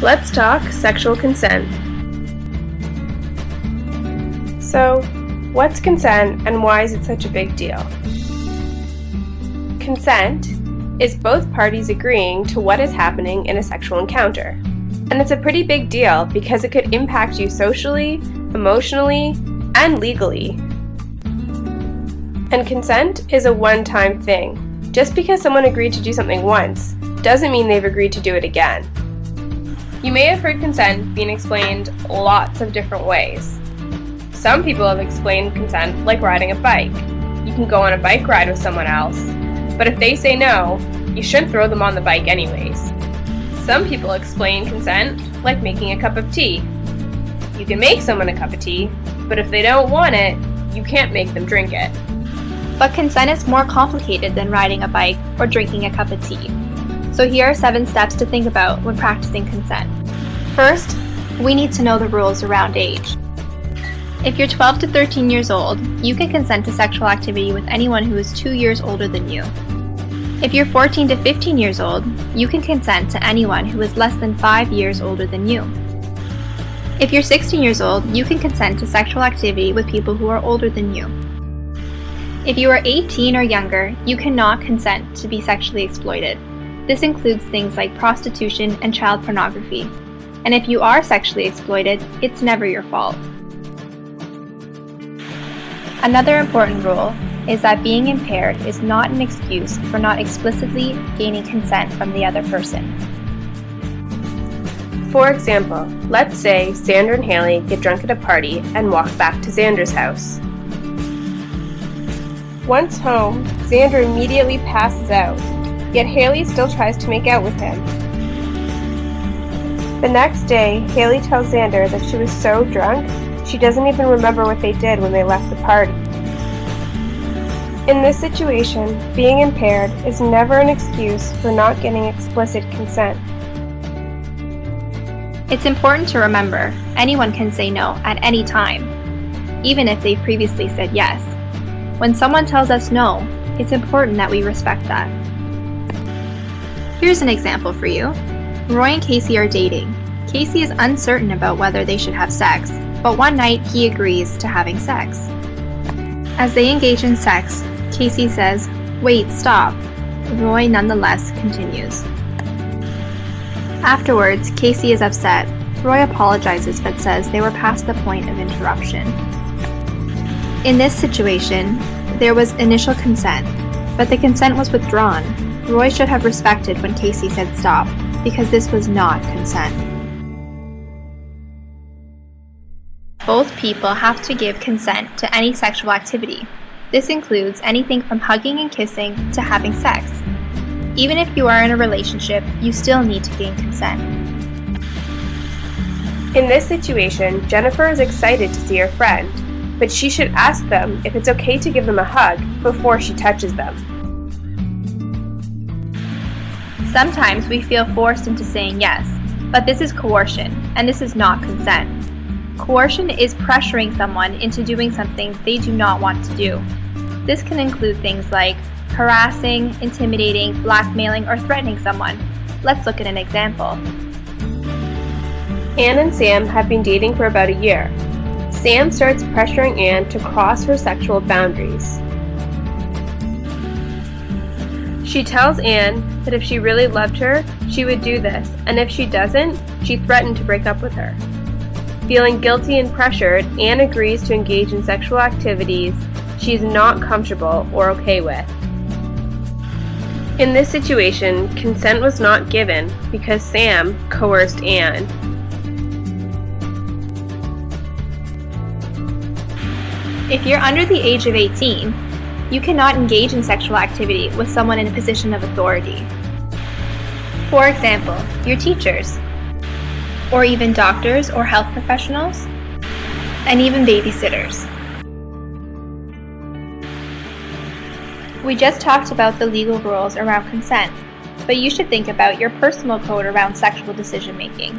Let's talk sexual consent. So, what's consent and why is it such a big deal? Consent is both parties agreeing to what is happening in a sexual encounter. And it's a pretty big deal because it could impact you socially, emotionally, and legally. And consent is a one-time thing. Just because someone agreed to do something once doesn't mean they've agreed to do it again. You may have heard consent being explained lots of different ways. Some people have explained consent like riding a bike. You can go on a bike ride with someone else, but if they say no, you shouldn't throw them on the bike anyways. Some people explain consent like making a cup of tea. You can make someone a cup of tea, but if they don't want it, you can't make them drink it. But consent is more complicated than riding a bike or drinking a cup of tea. So here are 7 steps to think about when practicing consent. First, we need to know the rules around age. If you're 12 to 13 years old, you can consent to sexual activity with anyone who is 2 years older than you. If you're 14 to 15 years old, you can consent to anyone who is less than 5 years older than you. If you're 16 years old, you can consent to sexual activity with people who are older than you. If you are 18 or younger, you cannot consent to be sexually exploited. This includes things like prostitution and child pornography. And if you are sexually exploited, it's never your fault. Another important rule is that being impaired is not an excuse for not explicitly gaining consent from the other person. For example, let's say Xander and Haley get drunk at a party and walk back to Xander's house. Once home, Xander immediately passes out, yet Haley still tries to make out with him. The next day, Haley tells Xander that she was so drunk, she doesn't even remember what they did when they left the party. In this situation, being impaired is never an excuse for not getting explicit consent. It's important to remember, anyone can say no at any time, even if they previously said yes. When someone tells us no, it's important that we respect that. Here's an example for you. Roy and Casey are dating. Casey is uncertain about whether they should have sex, but one night he agrees to having sex. As they engage in sex, Casey says, "Wait, stop." Roy nonetheless continues. Afterwards, Casey is upset. Roy apologizes but says they were past the point of interruption. In this situation, there was initial consent, but the consent was withdrawn. Roy should have respected when Casey said stop, because this was not consent. Both people have to give consent to any sexual activity. This includes anything from hugging and kissing to having sex. Even if you are in a relationship, you still need to gain consent. In this situation, Jennifer is excited to see her friend, but she should ask them if it's okay to give them a hug before she touches them. Sometimes we feel forced into saying yes, but this is coercion, and this is not consent. Coercion is pressuring someone into doing something they do not want to do. This can include things like harassing, intimidating, blackmailing, or threatening someone. Let's look at an example. Anne and Sam have been dating for about a year. Sam starts pressuring Anne to cross her sexual boundaries. She tells Anne that if she really loved her, she would do this, and if she doesn't, she threatened to break up with her. Feeling guilty and pressured, Anne agrees to engage in sexual activities she is not comfortable or okay with. In this situation, consent was not given because Sam coerced Anne. If you're under the age of 18, you cannot engage in sexual activity with someone in a position of authority. For example, your teachers, or even doctors or health professionals, and even babysitters. We just talked about the legal rules around consent, but you should think about your personal code around sexual decision making.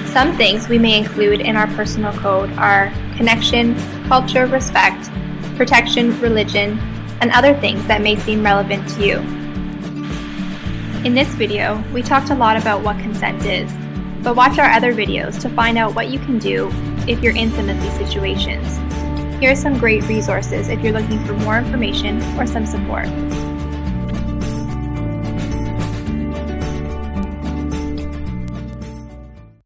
Some things we may include in our personal code are connection, culture, respect, protection, religion, and other things that may seem relevant to you. In this video, we talked a lot about what consent is, but watch our other videos to find out what you can do if you're in some of these situations. Here are some great resources if you're looking for more information or some support.